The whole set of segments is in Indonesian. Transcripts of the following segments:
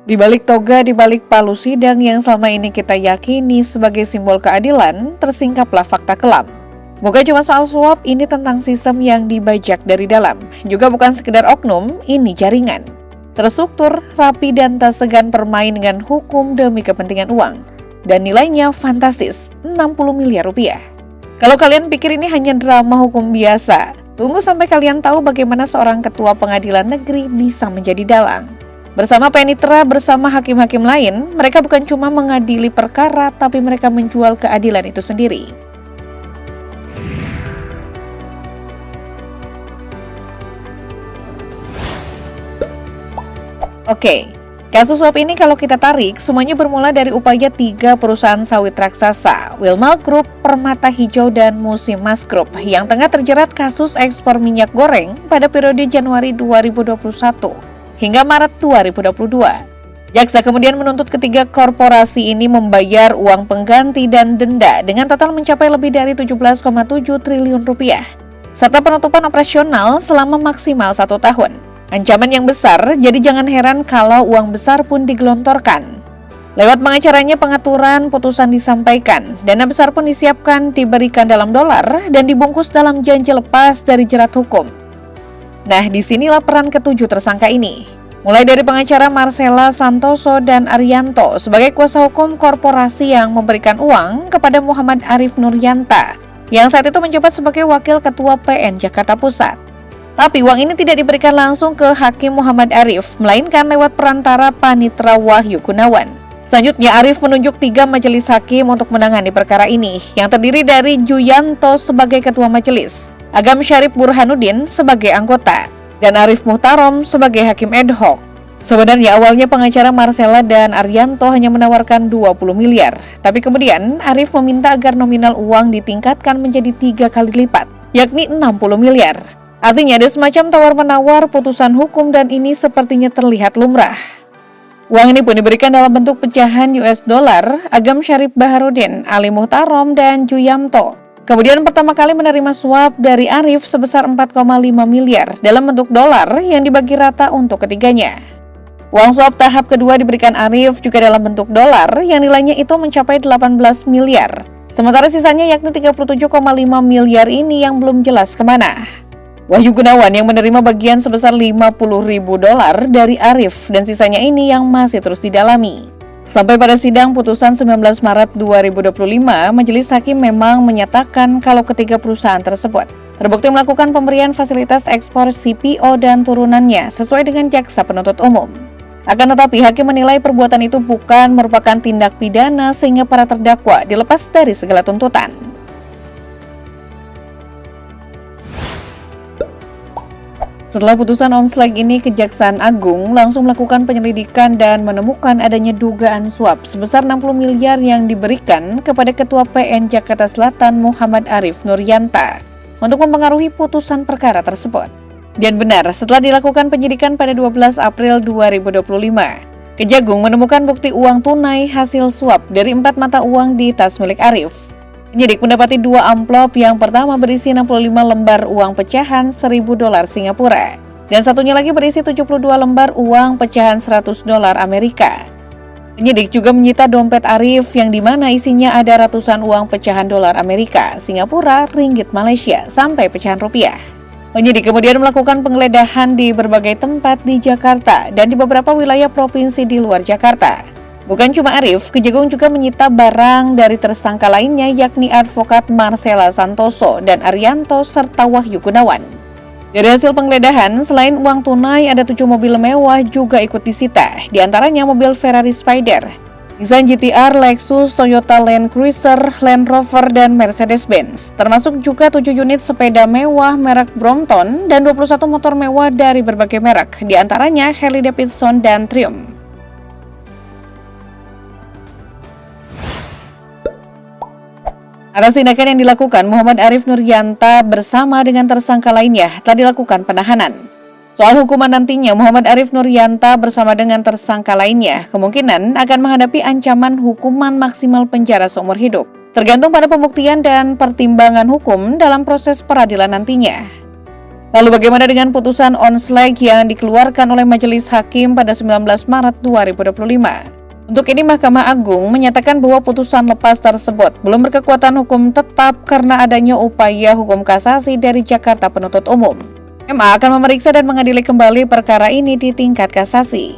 Di balik toga, di balik palu sidang yang selama ini kita yakini sebagai simbol keadilan, tersingkaplah fakta kelam. Bukan cuma soal suap, ini tentang sistem yang dibajak dari dalam. Juga bukan sekedar oknum, ini jaringan. Terstruktur, rapi, dan tak segan bermain dengan hukum demi kepentingan uang. Dan nilainya fantastis, 60 miliar rupiah. Kalau kalian pikir ini hanya drama hukum biasa, tunggu sampai kalian tahu bagaimana seorang ketua pengadilan negeri bisa menjadi dalang. Bersama penitra, bersama hakim-hakim lain, mereka bukan cuma mengadili perkara, tapi mereka menjual keadilan itu sendiri. Oke, kasus suap ini kalau kita tarik, semuanya bermula dari upaya 3 perusahaan sawit raksasa, Wilmar Group, Permata Hijau, dan Musimas Group, yang tengah terjerat kasus ekspor minyak goreng pada periode Januari 2021. Hingga Maret 2022. Jaksa kemudian menuntut ketiga korporasi ini membayar uang pengganti dan denda dengan total mencapai lebih dari 17,7 triliun rupiah, serta penutupan operasional selama maksimal 1 tahun. Ancaman yang besar, jadi jangan heran kalau uang besar pun digelontorkan. Lewat pengacaranya pengaturan putusan disampaikan, dana besar pun disiapkan diberikan dalam dolar dan dibungkus dalam janji lepas dari jerat hukum. Nah, disinilah peran ketujuh tersangka ini. Mulai dari pengacara Marcella Santoso dan Arianto sebagai kuasa hukum korporasi yang memberikan uang kepada Muhammad Arif Nuryanta, yang saat itu menjabat sebagai wakil ketua PN Jakarta Pusat. Tapi uang ini tidak diberikan langsung ke Hakim Muhammad Arif, melainkan lewat perantara Panitra Wahyu Gunawan. Selanjutnya, Arif menunjuk 3 majelis hakim untuk menangani perkara ini, yang terdiri dari Juyanto sebagai ketua majelis, Agam Syarif Burhanuddin sebagai anggota, dan Arif Muhtarom sebagai hakim ad hoc. Sebenarnya awalnya pengacara Marcella dan Arianto hanya menawarkan 20 miliar, tapi kemudian Arif meminta agar nominal uang ditingkatkan menjadi 3 kali lipat, yakni 60 miliar. Artinya ada semacam tawar-menawar putusan hukum dan ini sepertinya terlihat lumrah. Uang ini pun diberikan dalam bentuk pecahan US dollar, Agam Syarif Baharudin, Ali Muhtarom, dan Juyamto. Kemudian pertama kali menerima suap dari Arif sebesar 4,5 miliar dalam bentuk dolar yang dibagi rata untuk ketiganya. Uang suap tahap kedua diberikan Arif juga dalam bentuk dolar yang nilainya itu mencapai 18 miliar. Sementara sisanya yakni 37,5 miliar ini yang belum jelas kemana. Wahyu Gunawan yang menerima bagian sebesar 50 ribu dolar dari Arif dan sisanya ini yang masih terus didalami. Sampai pada sidang putusan 19 Maret 2025, Majelis Hakim memang menyatakan kalau ketiga perusahaan tersebut terbukti melakukan pemberian fasilitas ekspor CPO dan turunannya sesuai dengan jaksa penuntut umum. Akan tetapi, Hakim menilai perbuatan itu bukan merupakan tindak pidana sehingga para terdakwa dilepas dari segala tuntutan. Setelah putusan onsleg ini, Kejaksaan Agung langsung melakukan penyelidikan dan menemukan adanya dugaan suap sebesar 60 miliar yang diberikan kepada Ketua PN Jakarta Selatan Muhammad Arif Nuryanta untuk mempengaruhi putusan perkara tersebut. Dan benar, setelah dilakukan penyidikan pada 12 April 2025, Kejagung menemukan bukti uang tunai hasil suap dari 4 mata uang di tas milik Arif. Penyidik mendapati 2 amplop, yang pertama berisi 65 lembar uang pecahan 1.000 dolar Singapura, dan satunya lagi berisi 72 lembar uang pecahan 100 dolar Amerika. Penyidik juga menyita dompet Arif yang dimana isinya ada ratusan uang pecahan dolar Amerika, Singapura, ringgit Malaysia, sampai pecahan rupiah. Penyidik kemudian melakukan penggeledahan di berbagai tempat di Jakarta dan di beberapa wilayah provinsi di luar Jakarta. Bukan cuma Arif, Kejagung juga menyita barang dari tersangka lainnya yakni advokat Marcella Santoso dan Arianto serta Wahyu Gunawan. Dari hasil penggeledahan, selain uang tunai, ada 7 mobil mewah juga ikut disita, diantaranya mobil Ferrari Spider, Nissan GT-R, Lexus, Toyota Land Cruiser, Land Rover, dan Mercedes-Benz, termasuk juga 7 unit sepeda mewah merek Brompton dan 21 motor mewah dari berbagai merek, diantaranya Harley Davidson dan Triumph. Atas tindakan yang dilakukan, Muhammad Arif Nuryanta bersama dengan tersangka lainnya telah dilakukan penahanan. Soal hukuman nantinya, Muhammad Arif Nuryanta bersama dengan tersangka lainnya kemungkinan akan menghadapi ancaman hukuman maksimal penjara seumur hidup, tergantung pada pembuktian dan pertimbangan hukum dalam proses peradilan nantinya. Lalu bagaimana dengan putusan onsleg yang dikeluarkan oleh Majelis Hakim pada 19 Maret 2025? Untuk ini Mahkamah Agung menyatakan bahwa putusan lepas tersebut belum berkekuatan hukum tetap karena adanya upaya hukum kasasi dari Jakarta Penuntut Umum. MA akan memeriksa dan mengadili kembali perkara ini di tingkat kasasi.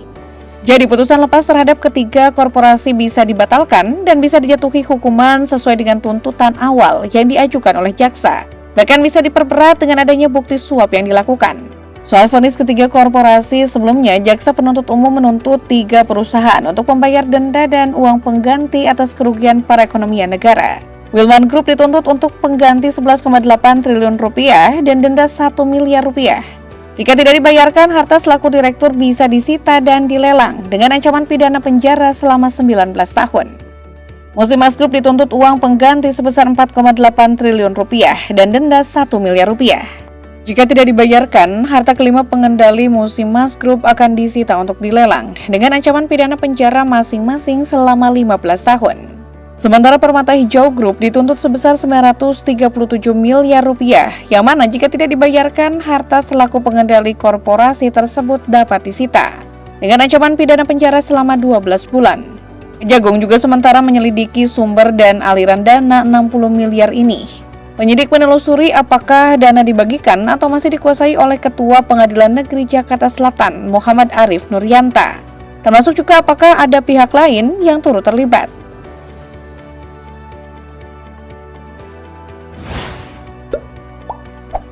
Jadi putusan lepas terhadap ketiga korporasi bisa dibatalkan dan bisa dijatuhi hukuman sesuai dengan tuntutan awal yang diajukan oleh jaksa. Bahkan bisa diperberat dengan adanya bukti suap yang dilakukan. Soal vonis ketiga korporasi, sebelumnya jaksa penuntut umum menuntut 3 perusahaan untuk membayar denda dan uang pengganti atas kerugian perekonomian negara. Wilman Group dituntut untuk pengganti 11,8 triliun rupiah dan denda 1 miliar rupiah. Jika tidak dibayarkan, harta selaku direktur bisa disita dan dilelang dengan ancaman pidana penjara selama 19 tahun. Musimas Group dituntut uang pengganti sebesar 4,8 triliun rupiah dan denda 1 miliar rupiah. Jika tidak dibayarkan, harta kelima pengendali Musimas Group akan disita untuk dilelang dengan ancaman pidana penjara masing-masing selama 15 tahun. Sementara Permata Hijau Group dituntut sebesar 937 miliar rupiah, yang mana jika tidak dibayarkan, harta selaku pengendali korporasi tersebut dapat disita dengan ancaman pidana penjara selama 12 bulan. Kejagung juga sementara menyelidiki sumber dan aliran dana 60 miliar ini. Penyidik menelusuri apakah dana dibagikan atau masih dikuasai oleh Ketua Pengadilan Negeri Jakarta Selatan, Muhammad Arif Nuryanta. Termasuk juga apakah ada pihak lain yang turut terlibat.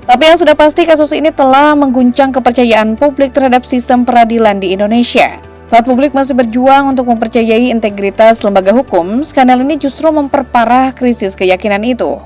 Tapi yang sudah pasti kasus ini telah mengguncang kepercayaan publik terhadap sistem peradilan di Indonesia. Saat publik masih berjuang untuk mempercayai integritas lembaga hukum, skandal ini justru memperparah krisis keyakinan itu.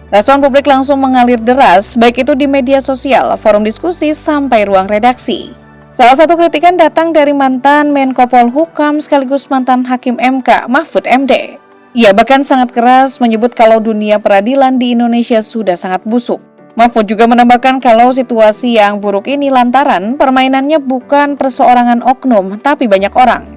Respon publik langsung mengalir deras, baik itu di media sosial, forum diskusi, sampai ruang redaksi. Salah satu kritikan datang dari mantan Menko Polhukam sekaligus mantan Hakim MK, Mahfud MD. Ia bahkan sangat keras menyebut kalau dunia peradilan di Indonesia sudah sangat busuk. Mahfud juga menambahkan kalau situasi yang buruk ini lantaran permainannya bukan perseorangan oknum, tapi banyak orang.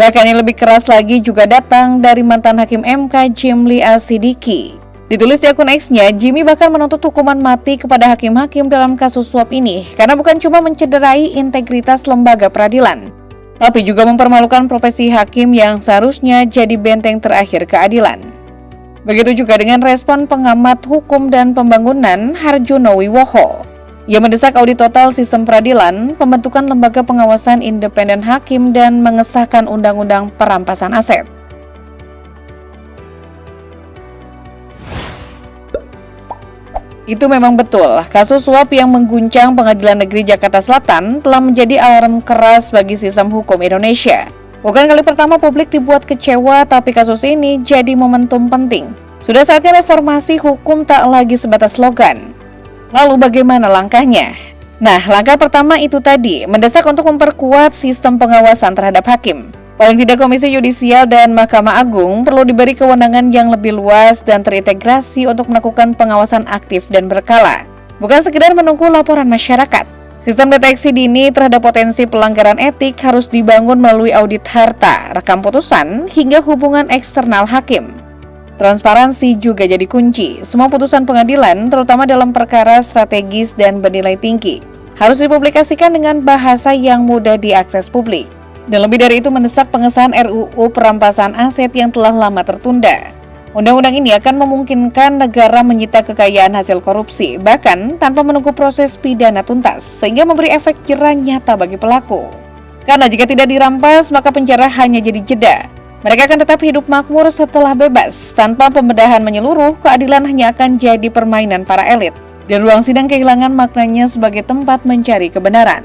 Bahkan yang lebih keras lagi juga datang dari mantan Hakim MK Jimli Asidiki. Ditulis di akun X-nya, Jimmy bahkan menuntut hukuman mati kepada hakim-hakim dalam kasus suap ini karena bukan cuma mencederai integritas lembaga peradilan, tapi juga mempermalukan profesi hakim yang seharusnya jadi benteng terakhir keadilan. Begitu juga dengan respon pengamat hukum dan pembangunan Harjono Wiwoho. Ia mendesak audit total sistem peradilan, pembentukan lembaga pengawasan independen hakim, dan mengesahkan undang-undang perampasan aset. Itu memang betul, kasus suap yang mengguncang Pengadilan Negeri Jakarta Selatan telah menjadi alarm keras bagi sistem hukum Indonesia. Bukan kali pertama publik dibuat kecewa, tapi kasus ini jadi momentum penting. Sudah saatnya reformasi hukum tak lagi sebatas slogan. Lalu bagaimana langkahnya? Nah, langkah pertama itu tadi, mendesak untuk memperkuat sistem pengawasan terhadap hakim. Paling tidak Komisi Yudisial dan Mahkamah Agung perlu diberi kewenangan yang lebih luas dan terintegrasi untuk melakukan pengawasan aktif dan berkala. Bukan sekedar menunggu laporan masyarakat. Sistem deteksi dini terhadap potensi pelanggaran etik harus dibangun melalui audit harta, rekam putusan, hingga hubungan eksternal hakim. Transparansi juga jadi kunci. Semua putusan pengadilan, terutama dalam perkara strategis dan bernilai tinggi, harus dipublikasikan dengan bahasa yang mudah diakses publik. Dan lebih dari itu mendesak pengesahan RUU perampasan aset yang telah lama tertunda. Undang-undang ini akan memungkinkan negara menyita kekayaan hasil korupsi, bahkan tanpa menunggu proses pidana tuntas, sehingga memberi efek jera nyata bagi pelaku. Karena jika tidak dirampas, maka penjara hanya jadi jeda. Mereka akan tetap hidup makmur setelah bebas. Tanpa pembedahan menyeluruh, keadilan hanya akan jadi permainan para elit. Dan ruang sidang kehilangan maknanya sebagai tempat mencari kebenaran.